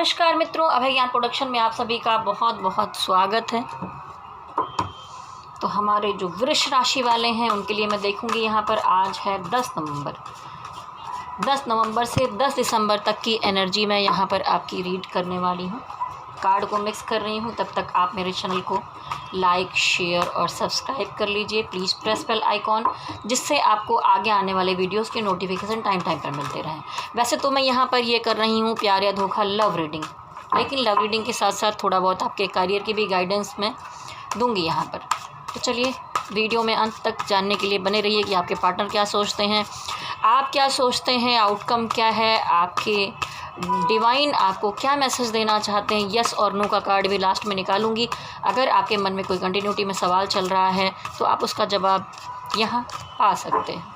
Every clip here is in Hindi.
नमस्कार मित्रों, अभय ज्ञान प्रोडक्शन में आप सभी का बहुत बहुत स्वागत है। तो हमारे जो वृष राशि वाले हैं उनके लिए मैं देखूंगी यहाँ पर आज है 10 नवंबर से 10 दिसंबर तक की एनर्जी मैं यहाँ पर आपकी रीड करने वाली हूँ। कार्ड को मिक्स कर रही हूँ, तब तक आप मेरे चैनल को लाइक, शेयर और सब्सक्राइब कर लीजिए। प्लीज़ प्रेस बेल आइकॉन, जिससे आपको आगे आने वाले वीडियोस के नोटिफिकेशन टाइम पर मिलते रहें। वैसे तो मैं यहाँ पर ये कर रही हूँ प्यार या धोखा लव रीडिंग, लेकिन लव रीडिंग के साथ साथ थोड़ा बहुत आपके करियर की भी गाइडेंस मैं दूँगी यहाँ पर। तो चलिए वीडियो में अंत तक जानने के लिए बने रहिए कि आपके पार्टनर क्या सोचते हैं, आप क्या सोचते हैं, आउटकम क्या है, आपके डिवाइन आपको क्या मैसेज देना चाहते हैं। यस और नो का कार्ड भी लास्ट में निकालूंगी। अगर आपके मन में कोई कंटिन्यूटी में सवाल चल रहा है तो आप उसका जवाब यहाँ पा सकते हैं।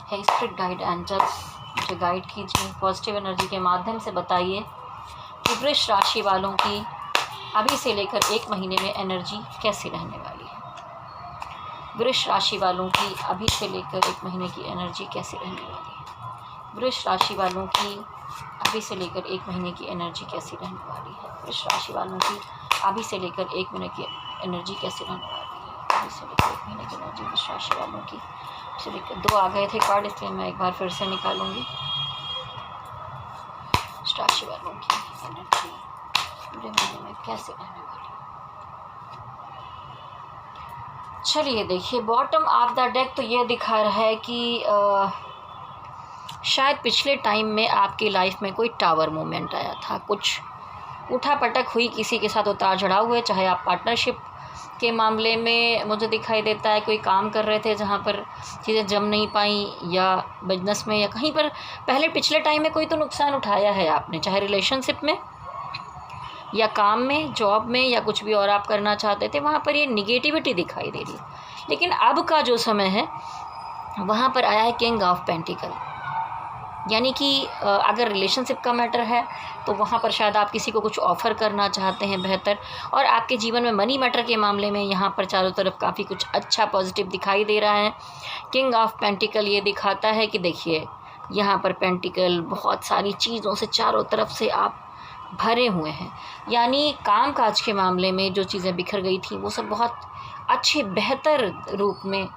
हे स्पिरिट गाइड एंजल्स, मुझे गाइड कीजिए, पॉजिटिव एनर्जी के माध्यम से बताइए कि वृष राशि वालों की अभी से लेकर 1 महीने में एनर्जी कैसी रहने वाली है। वृष राशि वालों की अभी से लेकर 1 महीने की एनर्जी कैसी रहने वाली है। वृष राशि वालों की अभी से लेकर 1 महीने की एनर्जी कैसी रहने वाली है। वृष राशि वालों की अभी से लेकर 1 महीने की एनर्जी कैसी रहने वाली है। अभी से लेकर 1 महीने की एनर्जी वृष राशि वालों की से लेकर 2 आ गए थे कार्ड, इसलिए मैं एक बार फिर से निकालूंगी। वृष राशि वालों की एनर्जी पूरे महीने में कैसे रहने वाली है। चलिए देखिए, बॉटम ऑफ द डेक तो ये दिखा रहा है कि शायद पिछले टाइम में आपकी लाइफ में कोई टावर मूवमेंट आया था, कुछ उठापटक हुई, किसी के साथ उतार चढ़ाव हुए, चाहे आप पार्टनरशिप के मामले में मुझे दिखाई देता है कोई काम कर रहे थे जहाँ पर चीज़ें जम नहीं पाई, या बिजनेस में या कहीं पर पहले पिछले टाइम में कोई तो नुकसान उठाया है आपने, चाहे रिलेशनशिप में या काम में, जॉब में, या कुछ भी और आप करना चाहते थे, वहाँ पर ये निगेटिविटी दिखाई दे रही है। लेकिन अब का जो समय है वहाँ पर आया है किंग ऑफ पेंटिकल, यानी कि अगर रिलेशनशिप का मैटर है तो वहाँ पर शायद आप किसी को कुछ ऑफ़र करना चाहते हैं बेहतर, और आपके जीवन में मनी मैटर के मामले में यहाँ पर चारों तरफ काफ़ी कुछ अच्छा पॉजिटिव दिखाई दे रहा है। किंग ऑफ पेंटिकल ये दिखाता है कि देखिए यहाँ पर पेंटिकल बहुत सारी चीज़ों से चारों तरफ से आप भरे हुए हैं, यानी काम काज के मामले में जो चीज़ें बिखर गई थी वो सब बहुत अच्छे बेहतर रूप में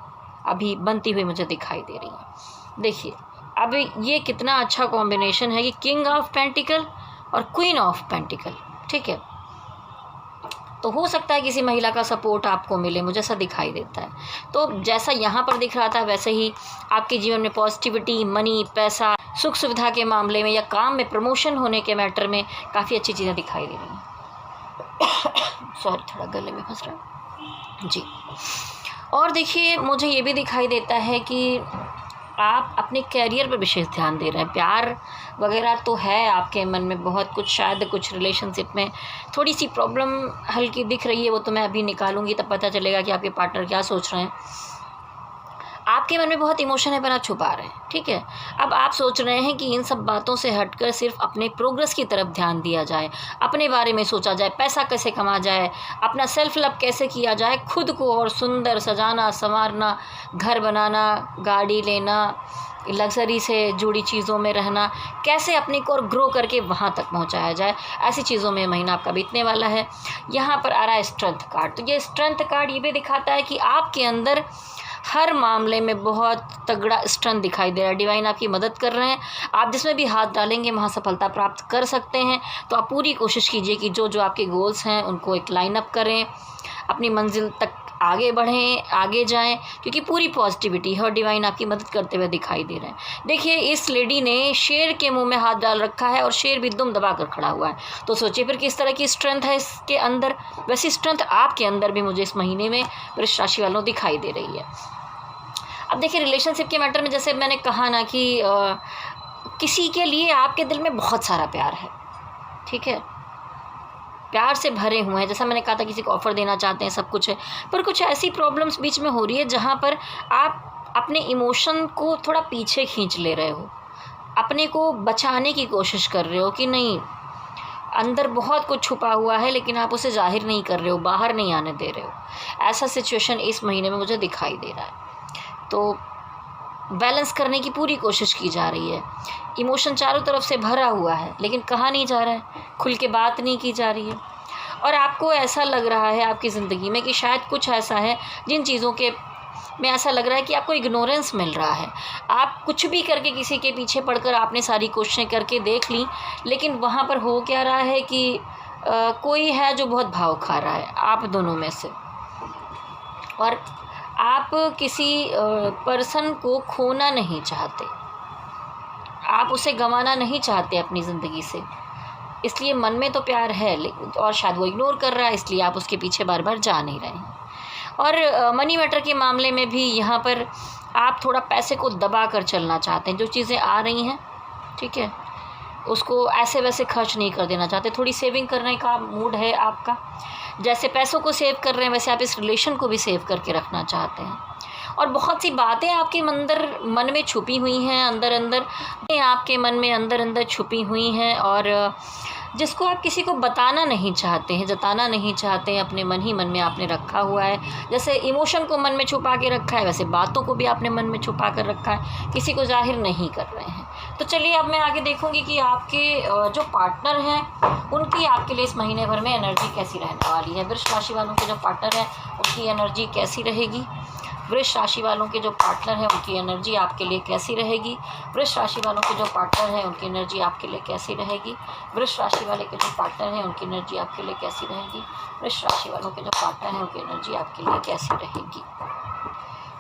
अभी बनती हुई मुझे दिखाई दे रही है। देखिए अब ये कितना अच्छा कॉम्बिनेशन है कि किंग ऑफ पेंटिकल और क्वीन ऑफ पेंटिकल, ठीक है। तो हो सकता है किसी महिला का सपोर्ट आपको मिले, मुझे ऐसा दिखाई देता है। तो जैसा यहाँ पर दिख रहा था वैसे ही आपके जीवन में पॉजिटिविटी, मनी, पैसा, सुख सुविधा के मामले में या काम में प्रमोशन होने के मैटर में काफ़ी अच्छी चीज़ें दिखाई दे रही हैं। सॉरी, थोड़ा गले में फंस रहा है जी। और देखिए मुझे ये भी दिखाई देता है कि आप अपने कैरियर पर विशेष ध्यान दे रहे हैं। प्यार वगैरह तो है आपके मन में बहुत कुछ, शायद कुछ रिलेशनशिप में थोड़ी सी प्रॉब्लम हल्की दिख रही है, वो तो मैं अभी निकालूंगी, तब पता चलेगा कि आपके पार्टनर क्या सोच रहे हैं। आपके मन में बहुत इमोशन है पर आप छुपा रहे हैं, ठीक है। अब आप सोच रहे हैं कि इन सब बातों से हटकर सिर्फ अपने प्रोग्रेस की तरफ ध्यान दिया जाए, अपने बारे में सोचा जाए, पैसा कैसे कमा जाए, अपना सेल्फ लव कैसे किया जाए, खुद को और सुंदर सजाना संवारना, घर बनाना, गाड़ी लेना, लग्जरी से जुड़ी चीज़ों में रहना, कैसे अपने को और ग्रो करके वहाँ तक पहुँचाया जाए, ऐसी चीज़ों में महीना आपका बीतने वाला है। यहाँ पर आ रहा है स्ट्रेंथ कार्ड, तो ये स्ट्रेंथ कार्ड ये भी दिखाता है कि आपके अंदर हर मामले में बहुत तगड़ा स्ट्रेंथ दिखाई दे रहा है। डिवाइन आपकी मदद कर रहे हैं, आप जिसमें भी हाथ डालेंगे वहाँ सफलता प्राप्त कर सकते हैं। तो आप पूरी कोशिश कीजिए कि जो जो आपके गोल्स हैं उनको एक लाइन अप करें, अपनी मंजिल तक आगे बढ़ें, आगे जाएं, क्योंकि पूरी पॉजिटिविटी है और डिवाइन आपकी मदद करते हुए दिखाई दे रहे हैं। देखिए इस लेडी ने शेर के मुंह में हाथ डाल रखा है और शेर भी दुम दबा कर खड़ा हुआ है। तो सोचिए फिर किस तरह की स्ट्रेंथ है इसके अंदर। वैसी स्ट्रेंथ आपके अंदर भी मुझे इस महीने में वृष राशि वालों दिखाई दे रही है। अब देखिए रिलेशनशिप के मैटर में जैसे मैंने कहा ना कि किसी के लिए आपके दिल में बहुत सारा प्यार है, ठीक है, प्यार से भरे हुए हैं। जैसा मैंने कहा था किसी को ऑफ़र देना चाहते हैं, सब कुछ है, पर कुछ ऐसी प्रॉब्लम्स बीच में हो रही है जहाँ पर आप अपने इमोशन को थोड़ा पीछे खींच ले रहे हो, अपने को बचाने की कोशिश कर रहे हो कि नहीं, अंदर बहुत कुछ छुपा हुआ है लेकिन आप उसे जाहिर नहीं कर रहे हो, बाहर नहीं आने दे रहे हो। ऐसा सिचुएशन इस महीने में मुझे दिखाई दे रहा है। तो बैलेंस करने की पूरी कोशिश की जा रही है। इमोशन चारों तरफ से भरा हुआ है, लेकिन कहा नहीं जा रहा है, खुल के बात नहीं की जा रही है। और आपको ऐसा लग रहा है आपकी ज़िंदगी में कि शायद कुछ ऐसा है जिन चीज़ों के में ऐसा लग रहा है कि आपको इग्नोरेंस मिल रहा है। आप कुछ भी करके किसी के पीछे पड़कर आपने सारी कोशिशें करके देख ली, लेकिन वहाँ पर हो क्या रहा है कि कोई है जो बहुत भाव खा रहा है आप दोनों में से। और आप किसी पर्सन को खोना नहीं चाहते, आप उसे गंवाना नहीं चाहते अपनी ज़िंदगी से, इसलिए मन में तो प्यार है, और शायद वो इग्नोर कर रहा है, इसलिए आप उसके पीछे बार बार जा नहीं रहे हैं। और मनी मैटर के मामले में भी यहाँ पर आप थोड़ा पैसे को दबा कर चलना चाहते हैं। जो चीज़ें आ रही हैं, ठीक है, उसको ऐसे वैसे खर्च नहीं कर देना चाहते। थोड़ी सेविंग करने का मूड है आपका। जैसे पैसों को सेव कर रहे हैं, वैसे आप इस रिलेशन को भी सेव करके रखना चाहते हैं। और बहुत सी बातें आपके मन में छुपी हुई हैं, अंदर अंदर आपके मन में अंदर अंदर छुपी हुई हैं, और जिसको आप किसी को बताना नहीं चाहते हैं, जताना नहीं चाहते हैं, अपने मन ही मन में आपने रखा हुआ है। जैसे इमोशन को मन में छुपा के रखा है, वैसे बातों को भी आपने मन में छुपा कर रखा है, किसी को जाहिर नहीं कर रहे हैं। तो चलिए अब मैं आगे देखूंगी कि आपके जो पार्टनर हैं उनकी आपके लिए इस महीने भर में एनर्जी कैसी रहने वाली है। वृष राशि वालों के जो पार्टनर हैं उनकी एनर्जी कैसी रहेगी। वृष राशि वालों के जो पार्टनर हैं उनकी एनर्जी आपके लिए कैसी रहेगी। वृष राशि वालों के जो पार्टनर हैं उनकी एनर्जी आपके लिए कैसी रहेगी। वृष राशि वाले के जो पार्टनर हैं उनकी एनर्जी आपके लिए कैसी रहेगी। वृष राशि वालों के जो पार्टनर हैं उनकी एनर्जी आपके लिए कैसी रहेगी।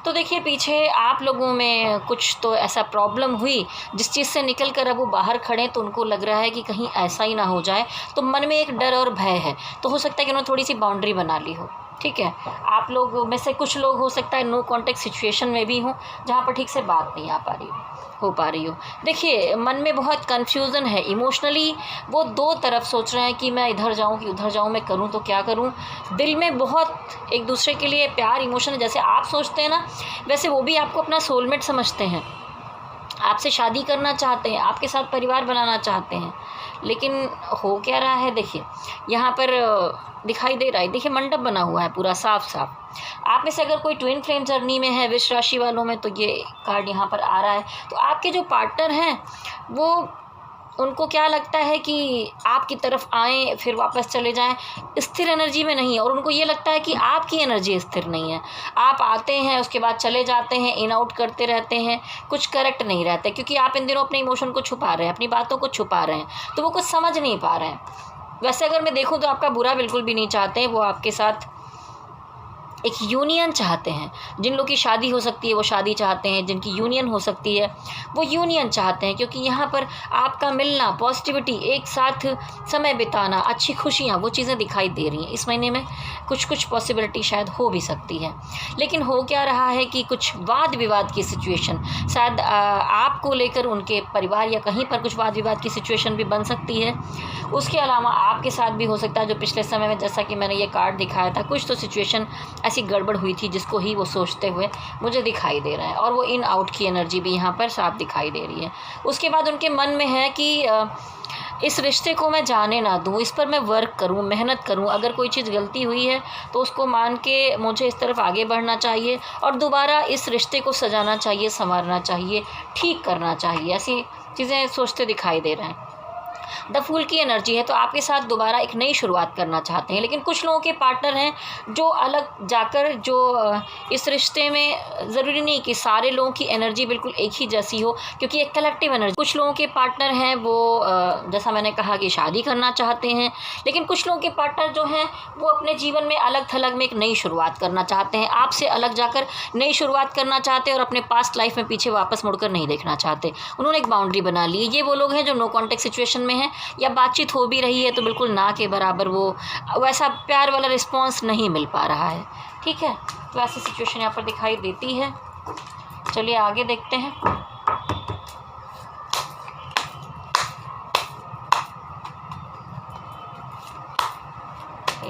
तो देखिए, पीछे आप लोगों में कुछ तो ऐसा प्रॉब्लम हुई जिस चीज़ से निकल कर अब वो बाहर खड़े, तो उनको लग रहा है कि कहीं ऐसा ही ना हो जाए, तो मन में एक डर और भय है। तो हो सकता है कि उन्होंने थोड़ी सी बाउंड्री बना ली हो, ठीक है। आप लोग में से कुछ लोग हो सकता है नो कॉन्टेक्ट सिचुएशन में भी हों, जहाँ पर ठीक से बात नहीं हो पा रही हो। देखिए, मन में बहुत कन्फ्यूज़न है, इमोशनली वो दो तरफ सोच रहे हैं कि मैं इधर जाऊं कि उधर जाऊं, मैं करूं तो क्या करूं। दिल में बहुत एक दूसरे के लिए प्यार, इमोशन, जैसे आप सोचते हैं ना, वैसे वो भी आपको अपना सोलमेट समझते हैं, आपसे शादी करना चाहते हैं, आपके साथ परिवार बनाना चाहते हैं। लेकिन हो क्या रहा है, देखिए यहाँ पर दिखाई दे रहा है, देखिए मंडप बना हुआ है पूरा साफ साफ। आप में से अगर कोई ट्विन फ्लेम जर्नी में है वृष राशि वालों में, तो ये कार्ड यहाँ पर आ रहा है। तो आपके जो पार्टनर हैं वो, उनको क्या लगता है कि आपकी तरफ आएँ फिर वापस चले जाएं, स्थिर एनर्जी में नहीं है। और उनको ये लगता है कि आपकी एनर्जी स्थिर नहीं है, आप आते हैं उसके बाद चले जाते हैं, इन आउट करते रहते हैं, कुछ करेक्ट नहीं रहते, क्योंकि आप इन दिनों अपने इमोशन को छुपा रहे हैं, अपनी बातों को छुपा रहे हैं, तो वो कुछ समझ नहीं पा रहे हैं। वैसे अगर मैं देखूं तो आपका बुरा बिल्कुल भी नहीं चाहते हैं, वो आपके साथ एक यूनियन चाहते हैं। जिन लोगों की शादी हो सकती है वो शादी चाहते हैं, जिनकी यूनियन हो सकती है वो यूनियन चाहते हैं, क्योंकि यहाँ पर आपका मिलना, पॉजिटिविटी, एक साथ समय बिताना, अच्छी खुशियाँ, वो चीज़ें दिखाई दे रही हैं। इस महीने में कुछ पॉसिबिलिटी शायद हो भी सकती है। लेकिन हो क्या रहा है कि कुछ वाद विवाद की सिचुएशन, शायद आपको लेकर उनके परिवार या कहीं पर कुछ वाद विवाद की सिचुएशन भी बन सकती है। उसके अलावा आपके साथ भी हो सकता है, जो पिछले समय में जैसा कि मैंने ये कार्ड दिखाया था, कुछ तो सिचुएशन ऐसी गड़बड़ हुई थी जिसको ही वो सोचते हुए मुझे दिखाई दे रहा है। और वो इन आउट की एनर्जी भी यहाँ पर साफ दिखाई दे रही है। उसके बाद उनके मन में है कि इस रिश्ते को मैं जाने ना दूँ, इस पर मैं वर्क करूँ, मेहनत करूँ। अगर कोई चीज़ गलती हुई है तो उसको मान के मुझे इस तरफ आगे बढ़ना चाहिए और दोबारा इस रिश्ते को सजाना चाहिए, संवारना चाहिए, ठीक करना चाहिए। ऐसी चीज़ें सोचते दिखाई दे रहे हैं। द फूल की एनर्जी है, तो आपके साथ दोबारा एक नई शुरुआत करना चाहते हैं। लेकिन कुछ लोगों के पार्टनर हैं जो अलग जाकर, जो इस रिश्ते में ज़रूरी नहीं कि सारे लोगों की एनर्जी बिल्कुल एक ही जैसी हो, क्योंकि एक कलेक्टिव एनर्जी। कुछ लोगों के पार्टनर हैं वो जैसा मैंने कहा कि शादी करना चाहते हैं, लेकिन कुछ लोगों के पार्टनर जो हैं वो अपने जीवन में अलग थलग में एक नई शुरुआत करना चाहते हैं, आपसे अलग जाकर नई शुरुआत करना चाहते हैं और अपने पास्ट लाइफ में पीछे वापस मुड़कर नहीं देखना चाहते। उन्होंने एक बाउंड्री बना ली। ये वो लोग हैं जो नो कॉन्टेक्ट सिचुएशन में हैं, या बातचीत हो भी रही है तो बिल्कुल ना के बराबर, वो वैसा प्यार वाला रिस्पॉन्स नहीं मिल पा रहा है, ठीक है। तो ऐसी सिचुएशन यहाँ पर दिखाई देती है। चलिए आगे देखते हैं।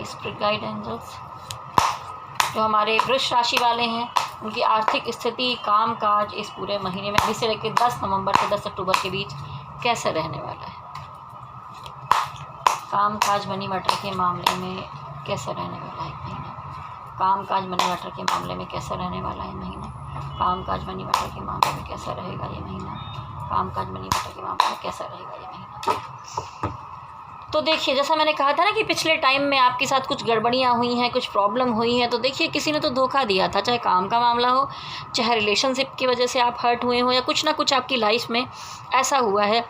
स्पिरिट गाइड एंजल्स, जो हमारे वृष राशि वाले हैं उनकी आर्थिक स्थिति, काम काज इस पूरे महीने में अभी से लेकर 10 नवंबर से 10 अक्टूबर के बीच कैसे रहने वाला है। काम काज मनी मैटर के मामले में कैसे रहने वाला है महीना। काम काज मनी मैटर के मामले में कैसे रहने वाला है महीना। कामकाज मनी मैटर के मामले में कैसा रहेगा ये महीना, कामकाज मनी मैटर के मामले में कैसा रहेगा ये महीना। तो देखिए, जैसा मैंने कहा था ना कि पिछले टाइम में आपके साथ कुछ गड़बड़ियाँ हुई हैं, कुछ प्रॉब्लम हुई हैं, तो देखिए किसी ने तो धोखा दिया था, चाहे काम का मामला हो, चाहे रिलेशनशिप की वजह से आप हर्ट हुए हो, या कुछ ना कुछ आपकी लाइफ में ऐसा हुआ है।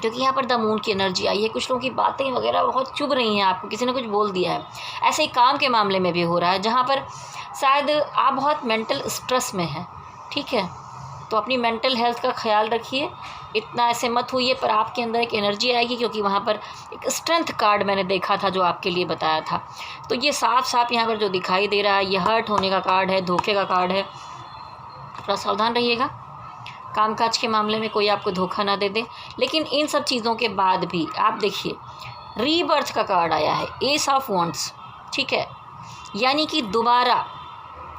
क्योंकि यहाँ पर द मून की एनर्जी आई है, कुछ लोगों की बातें वगैरह बहुत चुभ रही हैं आपको, किसी ने कुछ बोल दिया है। ऐसे ही काम के मामले में भी हो रहा है, जहाँ पर शायद आप बहुत मेंटल स्ट्रेस में हैं, ठीक है। तो अपनी मेंटल हेल्थ का ख्याल रखिए, इतना ऐसे मत होइए, पर आपके अंदर एक एनर्जी आएगी, क्योंकि वहाँ पर एक स्ट्रेंथ कार्ड मैंने देखा था जो आपके लिए बताया था। तो ये साफ साफ यहाँ पर जो दिखाई दे रहा है, ये हर्ट होने का कार्ड है, धोखे का कार्ड है। थोड़ा सावधान रहिएगा, कामकाज के मामले में कोई आपको धोखा ना दे दे। लेकिन इन सब चीज़ों के बाद भी आप देखिए, रीबर्थ का कार्ड आया है, एस ऑफ वॉन्ड्स, ठीक है, यानी कि दोबारा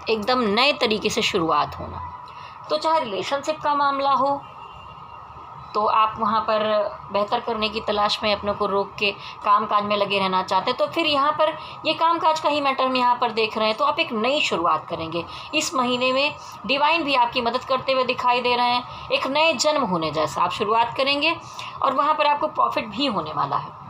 एकदम नए तरीके से शुरुआत होना। तो चाहे रिलेशनशिप का मामला हो, तो आप वहाँ पर बेहतर करने की तलाश में अपने को रोक के कामकाज में लगे रहना चाहते हैं, तो फिर यहाँ पर ये कामकाज का ही मैटर में यहाँ पर देख रहे हैं, तो आप एक नई शुरुआत करेंगे। इस महीने में डिवाइन भी आपकी मदद करते हुए दिखाई दे रहे हैं, एक नए जन्म होने जैसा आप शुरुआत करेंगे, और वहाँ पर आपको प्रॉफिट भी होने वाला है,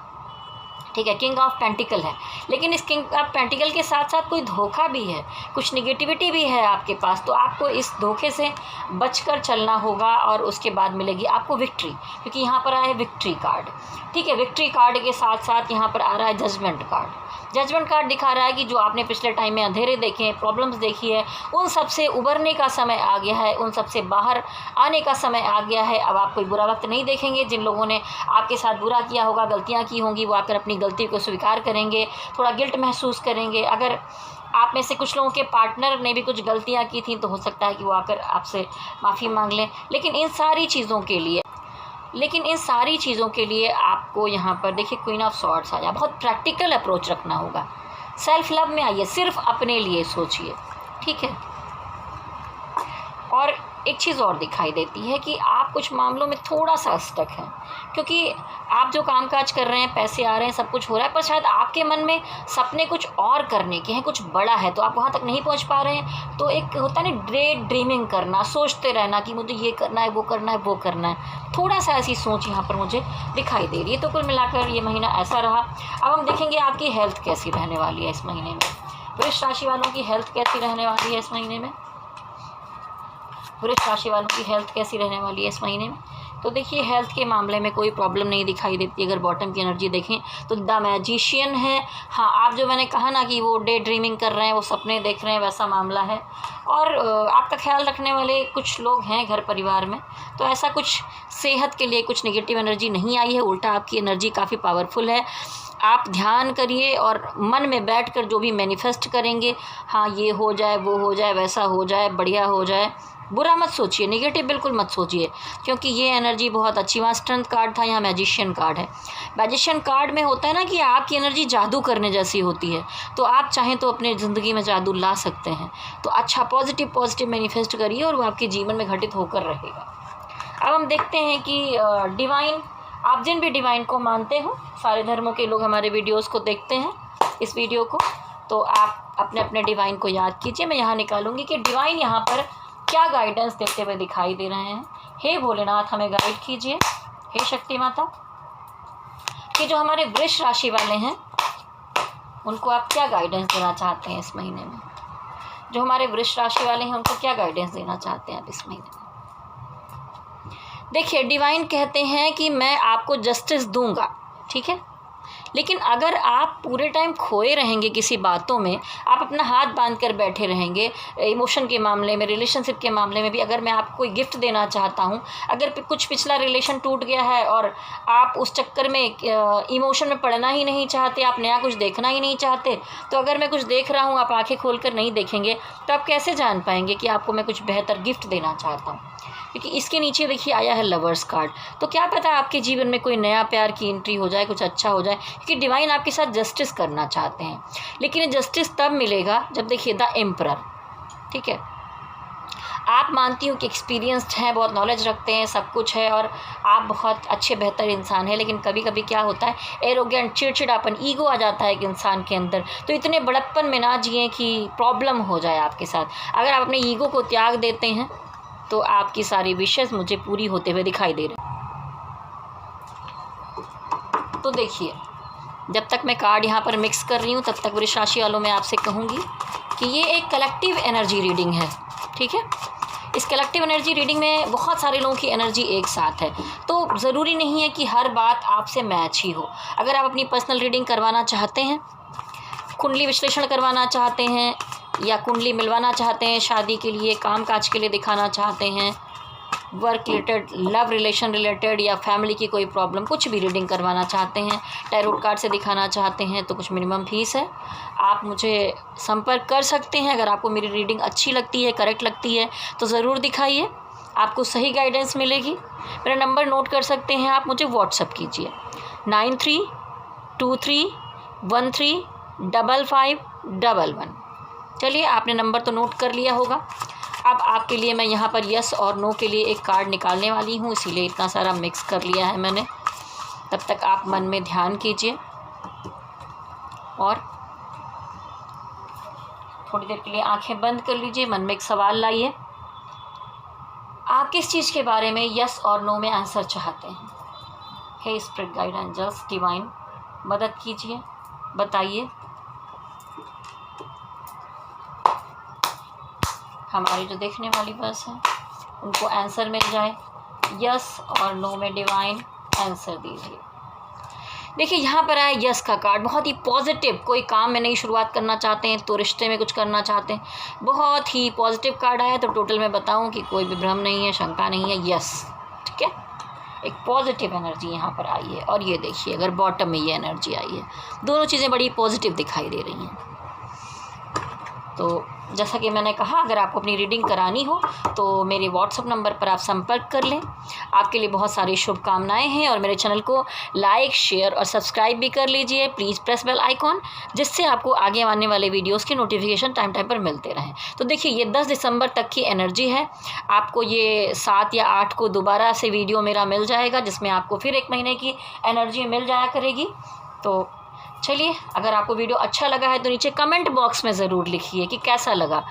ठीक है। किंग ऑफ पेंटिकल है, लेकिन इस किंग ऑफ पेंटिकल के साथ साथ कोई धोखा भी है, कुछ निगेटिविटी भी है आपके पास, तो आपको इस धोखे से बचकर चलना होगा, और उसके बाद मिलेगी आपको विक्ट्री, क्योंकि यहाँ पर आया है विक्ट्री कार्ड, ठीक है। विक्ट्री कार्ड के साथ साथ यहाँ पर आ रहा है जजमेंट कार्ड। जजमेंट कार्ड दिखा रहा है कि जो आपने पिछले टाइम में अंधेरे देखे हैं, प्रॉब्लम्स देखी है, उन सब से उबरने का समय आ गया है, उन सब से बाहर आने का समय आ गया है। अब आप कोई बुरा वक्त नहीं देखेंगे। जिन लोगों ने आपके साथ बुरा किया होगा, गलतियां की होंगी, वो आकर अपनी गलती को स्वीकार करेंगे, थोड़ा गिल्ट महसूस करेंगे। अगर आप में से कुछ लोगों के पार्टनर ने भी कुछ गलतियाँ की थी, तो हो सकता है कि वो आकर आपसे माफ़ी मांग लें। लेकिन इन सारी चीज़ों के लिए आपको यहाँ पर देखिए क्वीन ऑफ सॉर्ड्स आया, बहुत प्रैक्टिकल अप्रोच रखना होगा। सेल्फ लव में आइए, सिर्फ अपने लिए सोचिए, ठीक है। और एक चीज़ और दिखाई देती है कि आप कुछ मामलों में थोड़ा सा स्टक हैं, क्योंकि आप जो कामकाज कर रहे हैं, पैसे आ रहे हैं, सब कुछ हो रहा है, पर शायद आपके मन में सपने कुछ और करने के हैं, कुछ बड़ा है, तो आप वहाँ तक नहीं पहुँच पा रहे हैं। तो एक होता है ना डे ड्रीमिंग करना, सोचते रहना कि मुझे ये करना है, वो करना है, वो करना है, थोड़ा सा ऐसी सोच यहाँ पर मुझे दिखाई दे रही है। तो कुल मिलाकर ये महीना ऐसा रहा। अब हम देखेंगे आपकी हेल्थ कैसी रहने वाली है इस महीने में। वृष राशि वालों की हेल्थ कैसी रहने वाली है इस महीने में, वृष राशि वालों की हेल्थ कैसी रहने वाली है इस महीने में। तो देखिए, हेल्थ के मामले में कोई प्रॉब्लम नहीं दिखाई देती। अगर बॉटम की एनर्जी देखें तो द मैजिशियन है। हाँ, आप जो मैंने कहा ना कि वो डे ड्रीमिंग कर रहे हैं, वो सपने देख रहे हैं, वैसा मामला है। और आपका ख्याल रखने वाले कुछ लोग हैं घर परिवार में, तो ऐसा कुछ सेहत के लिए कुछ नेगेटिव एनर्जी नहीं आई है, उल्टा आपकी एनर्जी काफ़ी पावरफुल है। आप ध्यान करिए और मन में बैठकर जो भी मैनिफेस्ट करेंगे, हाँ ये हो जाए, वो हो जाए, वैसा हो जाए, बढ़िया हो जाए। बुरा मत सोचिए, नेगेटिव बिल्कुल मत सोचिए, क्योंकि ये एनर्जी बहुत अच्छी। वहाँ स्ट्रेंथ कार्ड था, यहाँ मैजिशियन कार्ड है। मैजिशियन कार्ड में होता है ना कि आपकी एनर्जी जादू करने जैसी होती है, तो आप चाहें तो अपने ज़िंदगी में जादू ला सकते हैं। तो अच्छा पॉजिटिव मैनिफेस्ट करिए और वो आपके जीवन में घटित होकर रहेगा। अब हम देखते हैं कि डिवाइन, आप जिन भी डिवाइन को मानते हो, सारे धर्मों के लोग हमारे वीडियोज़ को देखते हैं, इस वीडियो को, तो आप अपने अपने डिवाइन को याद कीजिए। मैं यहाँ निकालूंगी कि डिवाइन यहाँ पर क्या गाइडेंस देते हुए दिखाई दे रहे हैं। हे भोलेनाथ, हमें गाइड कीजिए। हे शक्ति माता, कि जो हमारे वृष राशि वाले हैं उनको आप क्या गाइडेंस देना चाहते हैं इस महीने में। जो हमारे वृष राशि वाले हैं उनको क्या गाइडेंस देना चाहते हैं आप इस महीने में। देखिए, डिवाइन कहते हैं कि मैं आपको जस्टिस दूंगा, ठीक है, लेकिन अगर आप पूरे टाइम खोए रहेंगे किसी बातों में, आप अपना हाथ बांध कर बैठे रहेंगे, इमोशन के मामले में, रिलेशनशिप के मामले में भी, अगर मैं आपको कोई गिफ्ट देना चाहता हूँ, अगर कुछ पिछला रिलेशन टूट गया है और आप उस चक्कर में इमोशन में पड़ना ही नहीं चाहते, आप नया कुछ देखना ही नहीं चाहते, तो अगर मैं कुछ देख रहा हूँ, आप आंखें खोल कर नहीं देखेंगे, तो आप कैसे जान पाएंगे कि आपको मैं कुछ बेहतर गिफ्ट देना चाहता हूँ। क्योंकि इसके नीचे देखिए आया है लवर्स कार्ड। तो क्या पता आपके जीवन में कोई नया प्यार की एंट्री हो जाए, कुछ अच्छा हो जाए, क्योंकि डिवाइन आपके साथ जस्टिस करना चाहते हैं। लेकिन ये जस्टिस तब मिलेगा जब देखिए द एम्परर, ठीक है, आप मानती हो कि एक्सपीरियंस्ड हैं, बहुत नॉलेज रखते हैं, सब कुछ है और आप बहुत अच्छे बेहतर इंसान हैं, लेकिन कभी कभी क्या होता है, एरोगेंट, चिड़चिड़ापन, ईगो आ जाता है एक इंसान के अंदर। तो इतने बड़प्पन में ना जिएं कि प्रॉब्लम हो जाए आपके साथ। अगर आप अपने ईगो को त्याग देते हैं तो आपकी सारी विशेष मुझे पूरी होते हुए दिखाई दे रहे हैं। तो देखिए, जब तक मैं कार्ड यहाँ पर मिक्स कर रही हूँ तब तक वृष राशि वालों मैं आपसे कहूँगी कि ये एक कलेक्टिव एनर्जी रीडिंग है, ठीक है। इस कलेक्टिव एनर्जी रीडिंग में बहुत सारे लोगों की एनर्जी एक साथ है, तो ज़रूरी नहीं है कि हर बात आपसे मैच ही हो। अगर आप अपनी पर्सनल रीडिंग करवाना चाहते हैं, कुंडली विश्लेषण करवाना चाहते हैं या कुंडली मिलवाना चाहते हैं, शादी के लिए, कामकाज के लिए दिखाना चाहते हैं, work related, love relation related या फैमिली की कोई प्रॉब्लम, कुछ भी रीडिंग करवाना चाहते हैं, टैरोट कार्ड से दिखाना चाहते हैं, तो कुछ मिनिमम फीस है। आप मुझे संपर्क कर सकते हैं। अगर आपको मेरी रीडिंग अच्छी लगती है, करेक्ट लगती है तो ज़रूर दिखाइए, आपको सही गाइडेंस मिलेगी। मेरा नंबर नोट कर सकते हैं आप, मुझे व्हाट्सअप कीजिए 9323135511। चलिए, आपने नंबर तो नोट कर लिया होगा। अब आपके लिए मैं यहाँ पर यस और नो के लिए एक कार्ड निकालने वाली हूँ, इसीलिए इतना सारा मिक्स कर लिया है मैंने। तब तक आप मन में ध्यान कीजिए और थोड़ी देर के लिए आंखें बंद कर लीजिए। मन में एक सवाल लाइए, आप किस चीज़ के बारे में यस और नो में आंसर चाहते हैं। हे स्पिरिट गाइड एंजल्स डिवाइन, मदद कीजिए, बताइए। हमारी जो देखने वाली बस है उनको आंसर मिल जाए, यस और नो में डिवाइन आंसर दीजिए। देखिए, यहाँ पर आया यस का कार्ड, बहुत ही पॉजिटिव। कोई काम में नई शुरुआत करना चाहते हैं, तो रिश्ते में कुछ करना चाहते हैं, बहुत ही पॉजिटिव कार्ड आया। तो टोटल मैं बताऊँ कि कोई भी भ्रम नहीं है, शंका नहीं है, यस, ठीक है। एक पॉजिटिव एनर्जी यहाँ पर आई है। और ये देखिए, अगर बॉटम में ये एनर्जी आई है, दोनों चीज़ें बड़ी पॉजिटिव दिखाई दे रही हैं। तो जैसा कि मैंने कहा, अगर आपको अपनी रीडिंग करानी हो तो मेरे व्हाट्सअप नंबर पर आप संपर्क कर लें। आपके लिए बहुत सारी शुभकामनाएं हैं और मेरे चैनल को लाइक, शेयर और सब्सक्राइब भी कर लीजिए। प्लीज़ प्रेस बेल आइकॉन, जिससे आपको आगे आने वाले वीडियोस के नोटिफिकेशन टाइम टाइम पर मिलते रहें। तो देखिए, ये 10 दिसंबर तक की एनर्जी है। आपको ये 7 या 8 को दोबारा से वीडियो मेरा मिल जाएगा, जिसमें आपको फिर 1 महीने की एनर्जी मिल जाया करेगी। तो चलिए, अगर आपको वीडियो अच्छा लगा है तो नीचे कमेंट बॉक्स में ज़रूर लिखिए कि कैसा लगा,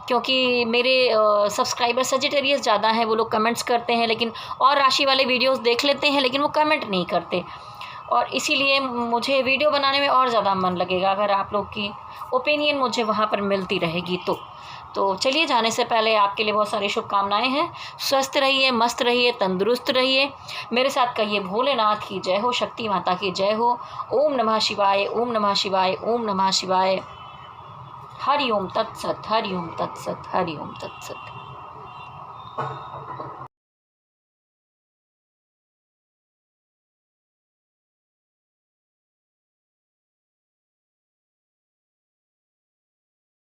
क्योंकि मेरे सब्सक्राइबर सजिटेरियस ज़्यादा हैं, वो लोग कमेंट्स करते हैं, लेकिन और राशि वाले वीडियोस देख लेते हैं लेकिन वो कमेंट नहीं करते, और इसीलिए मुझे वीडियो बनाने में और ज़्यादा मन लगेगा अगर आप लोग की ओपिनियन मुझे वहाँ पर मिलती रहेगी। तो चलिए, जाने से पहले आपके लिए बहुत सारी शुभकामनाएं हैं। स्वस्थ रहिए, मस्त रहिए, तंदुरुस्त रहिए। मेरे साथ कहिए, भोलेनाथ की जय हो, शक्ति माता की जय हो। ओम नमः शिवाय, ओम नमः शिवाय, ओम नमः शिवाय। हरि ओम तत्सत, हरि ओम तत्सत, हरि ओम तत्सत।